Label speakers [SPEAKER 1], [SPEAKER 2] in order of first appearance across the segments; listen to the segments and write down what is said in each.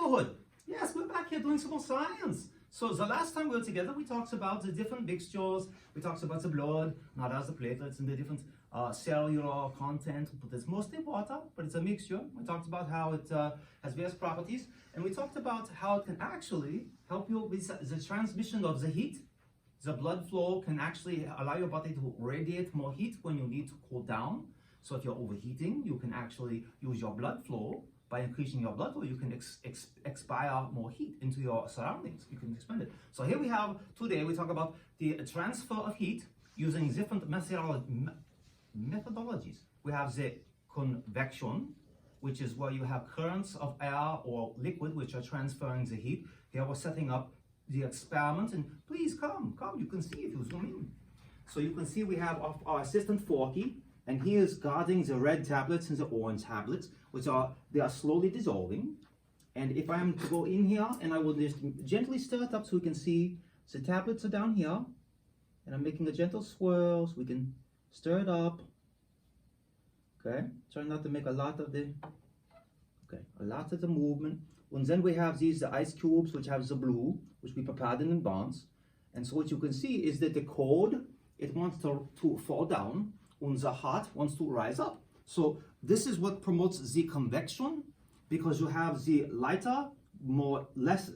[SPEAKER 1] neighborhood. Yes, we're back here doing some more science. So the last time we were together, we talked about the different mixtures. We talked about the blood, not as the platelets, and the different cellular content. But it's mostly water, but it's a mixture. We talked about how it has various properties. And we talked about how it can actually help you with the transmission of the heat. The blood flow can actually allow your body to radiate more heat when you need to cool down. So if you're overheating, you can actually use your blood flow. By increasing your blood flow, you can expire more heat into your surroundings. You can expand it. So here we have, today we talk about the transfer of heat using different methodologies. We have the convection, which is where you have currents of air or liquid which are transferring the heat. Here we're setting up the experiment, and please come, you can see if you zoom in. So you can see we have our assistant Forky, and he is guarding the red tablets and the orange tablets, which are slowly dissolving. And if I am to go in here, and I will just gently stir it up so we can see the tablets are down here, and I'm making a gentle swirl so we can stir it up. Okay, try not to make a lot of the movement. And then we have the ice cubes, which have the blue, which we prepared in advance. And so what you can see is that the cold, it wants to fall down, and the hot wants to rise up. So this is what promotes the convection, because you have the lighter, less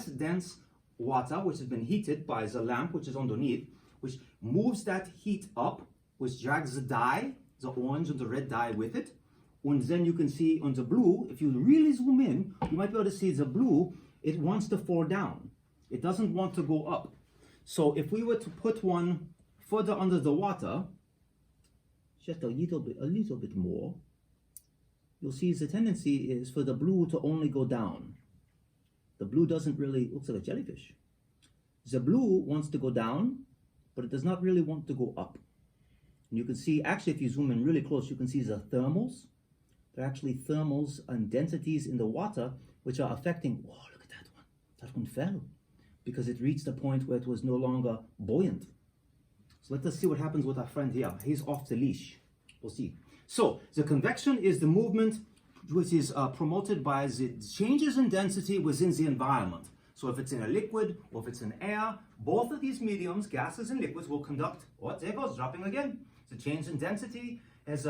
[SPEAKER 1] dense water, which has been heated by the lamp, which is underneath, which moves that heat up, which drags the dye, the orange and the red dye with it. And then you can see on the blue, if you really zoom in, you might be able to see the blue, it wants to fall down. It doesn't want to go up. So if we were to put one further under the water, just a little bit more, you'll see the tendency is for the blue to only go down. The blue looks like a jellyfish. The blue wants to go down, but it does not really want to go up. And you can see, actually, if you zoom in really close, you can see the thermals. They're actually thermals and densities in the water, which are affecting, oh, look at that one. That one fell because it reached the point where it was no longer buoyant. So let us see what happens with our friend here. He's off the leash. We'll see. So the convection is the movement which is promoted by the changes in density within the environment. So if it's in a liquid or if it's in air, both of these mediums, gases and liquids, will conduct. Oh, there it goes, dropping again. The change in density has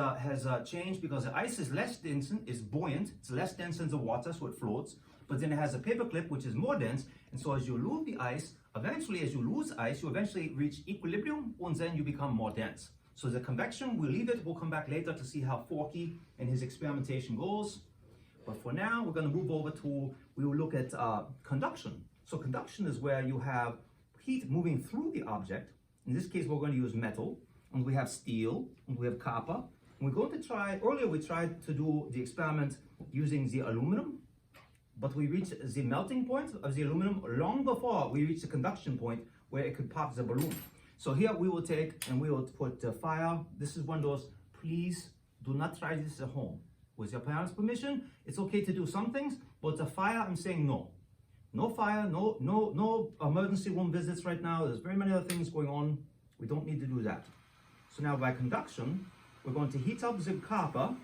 [SPEAKER 1] changed because the ice is less dense, is buoyant. It's less dense than the water, so it floats. But then it has a paperclip, which is more dense. And so as you lose the ice, eventually, as you lose ice, you eventually reach equilibrium, and then you become more dense. So the convection, we'll leave it. We'll come back later to see how Forky and his experimentation goes. But for now, we're going to move over to, we will look at conduction. So conduction is where you have heat moving through the object. In this case, we're going to use metal, and we have steel, and we have copper. And we're going to try, earlier we tried to do the experiment using the aluminum, but we reached the melting point of the aluminum long before we reached the conduction point where it could pop the balloon. So here we will take and we will put fire. This is one of those, please do not try this at home. With your parents' permission, it's okay to do some things, but the fire, I'm saying no. No fire, no emergency room visits right now. There's very many other things going on. We don't need to do that. So now by conduction, we're going to heat up the copper,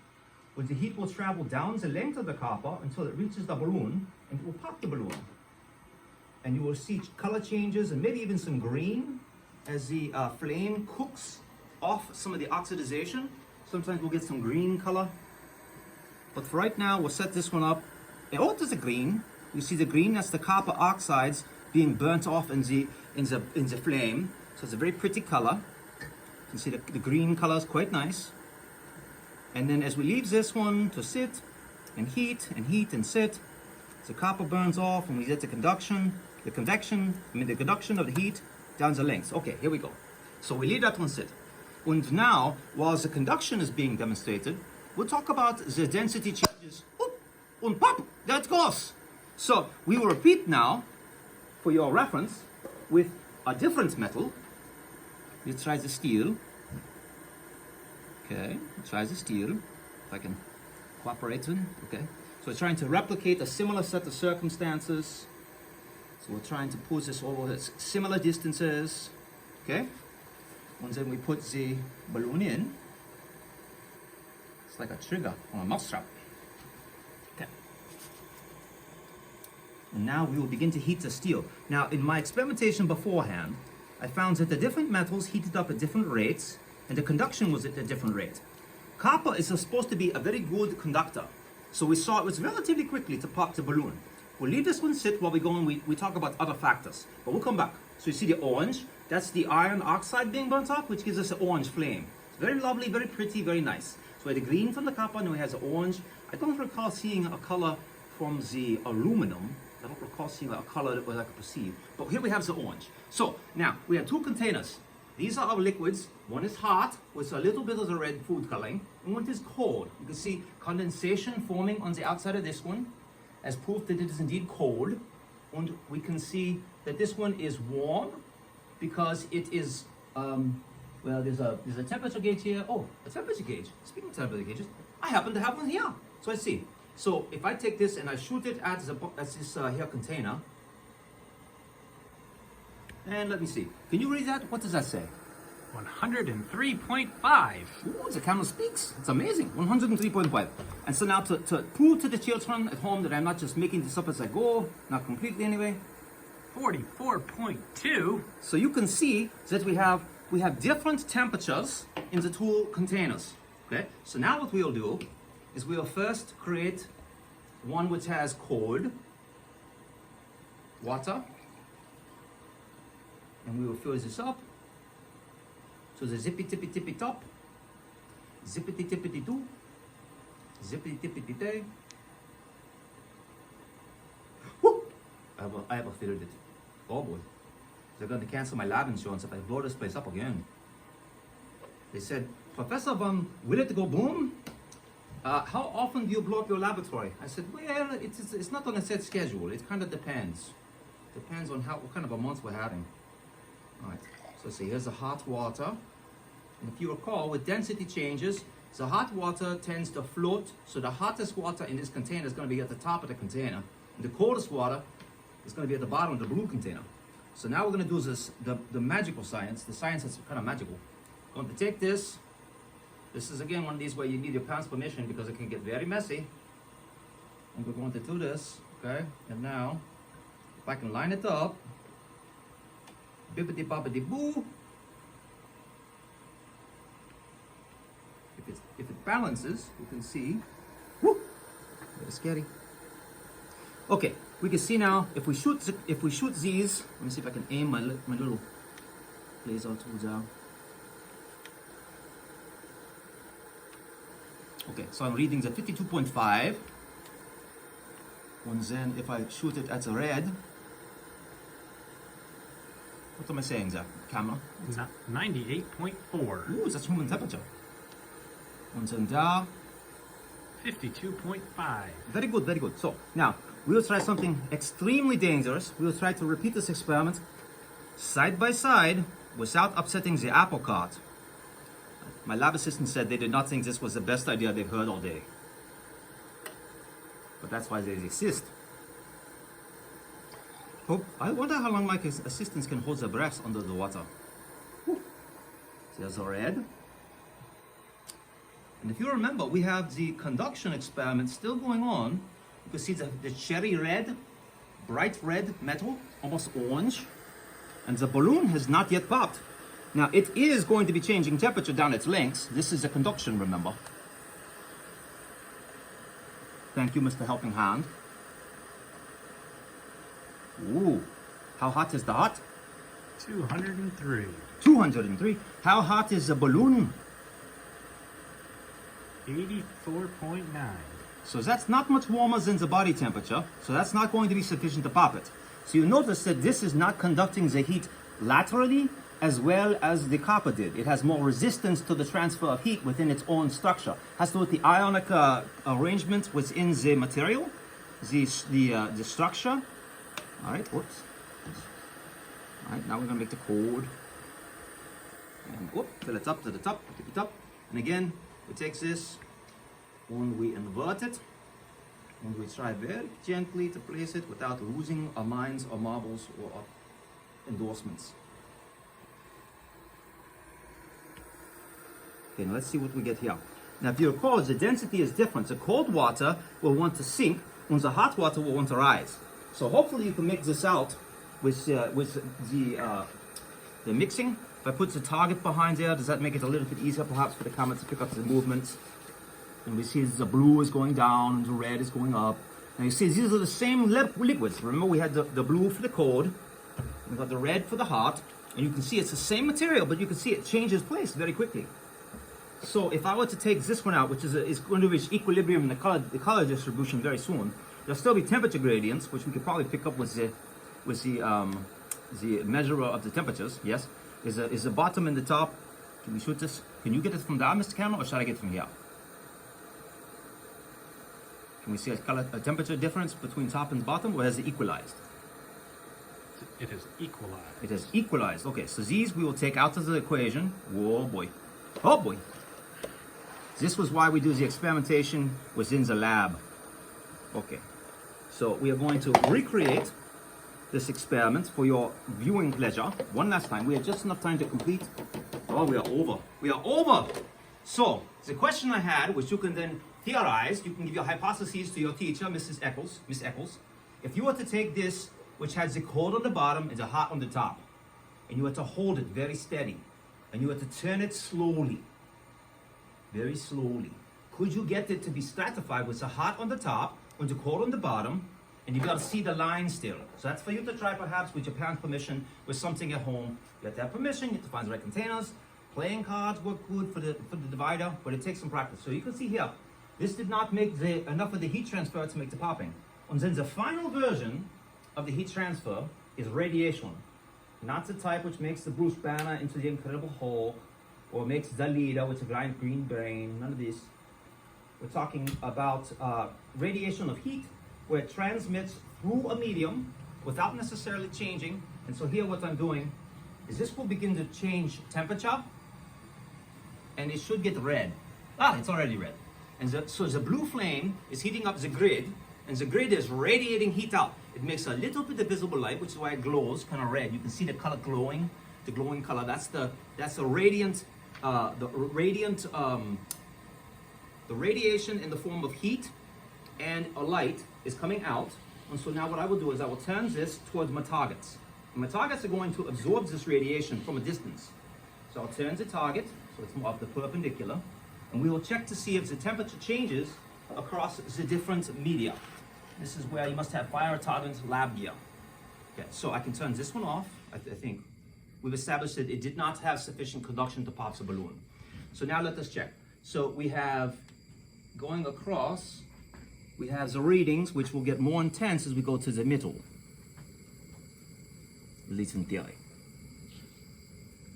[SPEAKER 1] but the heat will travel down the length of the copper until it reaches the balloon, and it will pop the balloon. And you will see color changes and maybe even some green as the flame cooks off some of the oxidization. Sometimes we'll get some green color. But for right now, we'll set this one up. And oh, there's a green. You see the green, that's the copper oxides being burnt off in the flame. So it's a very pretty color. You can see the green color is quite nice. And then as we leave this one to sit and heat and sit, the copper burns off and we get the conduction of the heat down the length. Okay, here we go. So we leave that one sit. And now, while the conduction is being demonstrated, we'll talk about the density changes. Oop, and pop, there it goes. So we will repeat now, for your reference, with a different metal. Let's try the steel. Okay, let's try the steel. If I can cooperate with it. Okay, so we're trying to replicate a similar set of circumstances. So we're trying to push this over similar distances. Okay, and then we put the balloon in. It's like a trigger on a mousetrap. Okay. And now we will begin to heat the steel. Now, in my experimentation beforehand, I found that the different metals heated up at different rates, and the conduction was at a different rate. Copper is supposed to be a very good conductor. So we saw it was relatively quickly to pop the balloon. We'll leave this one sit while we go and we talk about other factors. But we'll come back. So you see the orange, that's the iron oxide being burnt off, which gives us an orange flame. It's very lovely, very pretty, very nice. So we had the green from the copper, and we have the orange. I don't recall seeing a color from the aluminum. I don't recall seeing a color that I could perceive. But here we have the orange. So now we have two containers. These are our liquids. One is hot with a little bit of the red food coloring, and one is cold. You can see condensation forming on the outside of this one as proof that it is indeed cold. And we can see that this one is warm because it is, well, there's a temperature gauge here. Oh, a temperature gauge. Speaking of temperature gauges, I happen to have one here. So I see. So if I take this and I shoot it at this here container, and let me see. Can you read that? What does that say?
[SPEAKER 2] 103.5.
[SPEAKER 1] Ooh, the camera speaks. It's amazing. 103.5. And so now to prove to the children at home that I'm not just making this up as I go, not completely anyway.
[SPEAKER 2] 44.2.
[SPEAKER 1] So you can see that we have different temperatures in the two containers. Okay. So now what we'll do is we'll first create one which has cold water, and we will fill this up to the zippy tippy tippy top, zippity tippity doo, zippity tippity day. Woo! I have filled it. Oh boy, they're going to cancel my lab insurance if I blow this place up again. They said, Professor will it go boom? How often do you blow up your laboratory? I said, well, it's not on a set schedule. It kind of depends. Depends on what kind of a month we're having. All right, so see, here's the hot water. And if you recall, with density changes, the hot water tends to float. So the hottest water in this container is going to be at the top of the container. And the coldest water is going to be at the bottom of the blue container. So now we're going to do this, the magical science, the science that's kind of magical. I'm going to take this. This is again one of these where you need your parents' permission because it can get very messy. And we're going to do this, okay? And now, if I can line it up, bippity boppity boo. If it balances, you can see. Woo! Very scary. Okay, we can see now if we shoot these. Let me see if I can aim my little laser tools out. Okay, so I'm reading the 52.5. And then if I shoot it at the red, what am I saying, Zach? Camera?
[SPEAKER 2] 98.4.
[SPEAKER 1] Ooh, that's human temperature. And then down.
[SPEAKER 2] 52.5.
[SPEAKER 1] Very good, very good. So now we will try something extremely dangerous. We will try to repeat this experiment side by side without upsetting the apple cart. My lab assistant said they did not think this was the best idea they've heard all day. But that's why they exist. Oh, I wonder how long my assistants can hold their breaths under the water. Whew. There's a red. And if you remember, we have the conduction experiment still going on. You can see the cherry red, bright red metal, almost orange. And the balloon has not yet popped. Now, it is going to be changing temperature down its lengths. This is a conduction, remember. Thank you, Mr. Helping Hand. Ooh, how hot is the hot?
[SPEAKER 2] 203.
[SPEAKER 1] 203. How hot is the balloon?
[SPEAKER 2] 84.9.
[SPEAKER 1] So that's not much warmer than the body temperature. So that's not going to be sufficient to pop it. So you notice that this is not conducting the heat laterally as well as the copper did. It has more resistance to the transfer of heat within its own structure. It has to do with the ionic arrangement within the material, the structure. All right, whoops. All right, now we're gonna make the code. And whoop, fill it up to the top, keep it up. And again, we take this and we invert it. And we try very gently to place it without losing our minds or marbles or our endorsements. Okay, now let's see what we get here. Now, if you recall, the density is different. The cold water will want to sink, and the hot water will want to rise. So hopefully you can mix this out with the mixing. If I put the target behind there, does that make it a little bit easier perhaps for the camera to pick up the movements? And we see the blue is going down and the red is going up. And you see these are the same liquids. Remember we had the blue for the code, we got the red for the heart, and you can see it's the same material, but you can see it changes place very quickly. So if I were to take this one out, which is going to reach equilibrium in the color distribution very soon, there'll still be temperature gradients, which we could probably pick up with the measurer of the temperatures. Yes, is the bottom and the top. Can we shoot this? Can you get it from there, Mr. Camera, or should I get it from here? Can we see a temperature difference between top and bottom, or has it equalized?
[SPEAKER 2] It is equalized.
[SPEAKER 1] It is equalized. Okay, so these we will take out of the equation. Whoa boy. Oh boy. This was why we do the experimentation within the lab. Okay, so we are going to recreate this experiment for your viewing pleasure one last time. We have just enough time to complete. Oh, we are over. We are over. So the question I had, which you can then theorize, you can give your hypotheses to your teacher, Miss Eccles. If you were to take this, which has the cold on the bottom and the hot on the top, and you were to hold it very steady, and you were to turn it slowly, very slowly, could you get it to be stratified with the hot on the top and the cold on the bottom, and you got to see the line still? So that's for you to try perhaps with your parents' permission with something at home. You have to have permission, you have to find the right containers. Playing cards work good for the divider, but it takes some practice. So you can see here, this did not make enough of the heat transfer to make the popping. And then the final version of the heat transfer is radiation. Not the type which makes the Bruce Banner into the Incredible Hulk, or makes the leader with a giant green brain, none of this. We're talking about radiation of heat, where it transmits through a medium without necessarily changing. And so here what I'm doing is this will begin to change temperature, and it should get red. Ah, it's already red. And so the blue flame is heating up the grid, and the grid is radiating heat out. It makes a little bit of visible light, which is why it glows kind of red. You can see the color glowing, the glowing color. That's the radiant, the radiation in the form of heat and a light is coming out. And so now what I will do is I will turn this towards my targets. And my targets are going to absorb this radiation from a distance. So I'll turn the target, so it's more of the perpendicular, and we will check to see if the temperature changes across the different media. This is where you must have fire retardant lab gear. Okay, so I can turn this one off. I think we've established that it did not have sufficient conduction to pop the balloon. So now let us check. So we have going across, we have the readings, which will get more intense as we go to the middle, at least in theory.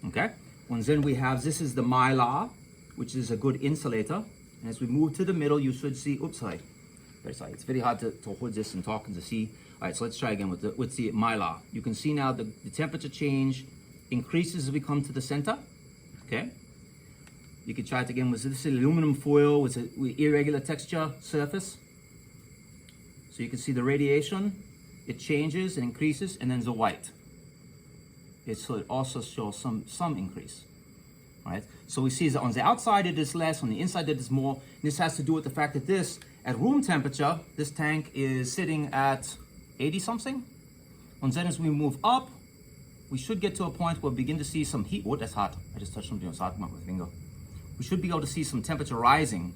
[SPEAKER 1] Okay, and then we have, this is the mylar, which is a good insulator. And as we move to the middle, you should see, oops, sorry, very sorry. It's very hard to hold this and talk and to see. All right, so let's try again with the mylar. You can see now the temperature change increases as we come to the center. Okay. You can try it again with this aluminum foil with an irregular texture surface. So you can see the radiation, it changes and increases, and then the white. So it also shows some increase. Right? So we see that on the outside it is less, on the inside it is more. And this has to do with the fact that this, at room temperature, this tank is sitting at 80 something. And then as we move up, we should get to a point where we begin to see some heat. Oh, that's hot. I just touched something hot with my finger. We should be able to see some temperature rising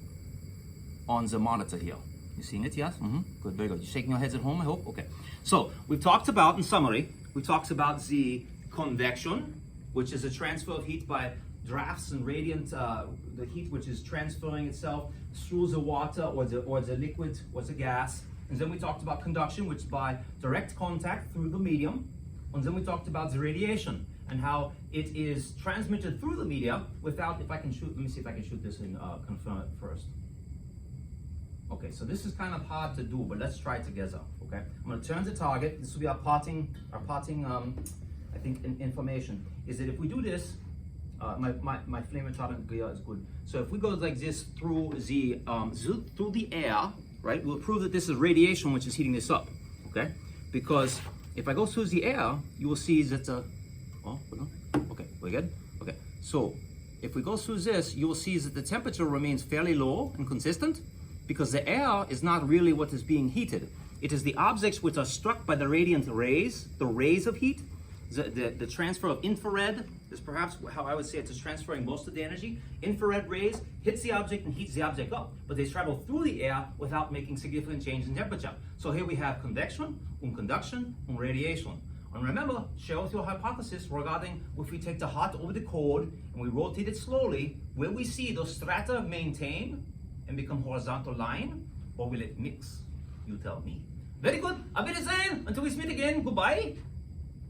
[SPEAKER 1] on the monitor here. You seeing it? Yes? Good, very good. You're shaking your heads at home, I hope? Okay. So we've talked about, in summary, we talked about the convection, which is a transfer of heat by drafts and radiant, the heat which is transferring itself through the water or the liquid or the gas. And then we talked about conduction, which is by direct contact through the medium. And then we talked about the radiation and how it is transmitted through the media without, if I can shoot, let me see if I can shoot this and confirm it first. Okay, so this is kind of hard to do, but let's try it together, okay? I'm gonna turn the target. This will be our parting I think, information, is that if we do this, my flame retardant gear is good. So if we go like this through the air, right, we'll prove that this is radiation which is heating this up, okay? Because if I go through the air, you will see that okay, we're good? Okay, so if we go through this, you will see that the temperature remains fairly low and consistent because the air is not really what is being heated. It is the objects which are struck by the radiant rays, the rays of heat. The transfer of infrared is perhaps how I would say it is transferring most of the energy. Infrared rays hits the object and heats the object up, but they travel through the air without making significant change in temperature. So here we have convection, conduction, radiation. And remember, share with your hypothesis regarding if we take the hot over the cold and we rotate it slowly, will we see those strata maintain and become horizontal line, or will it mix? You tell me. Very good. Auf Wiedersehen. Until we meet again. Goodbye.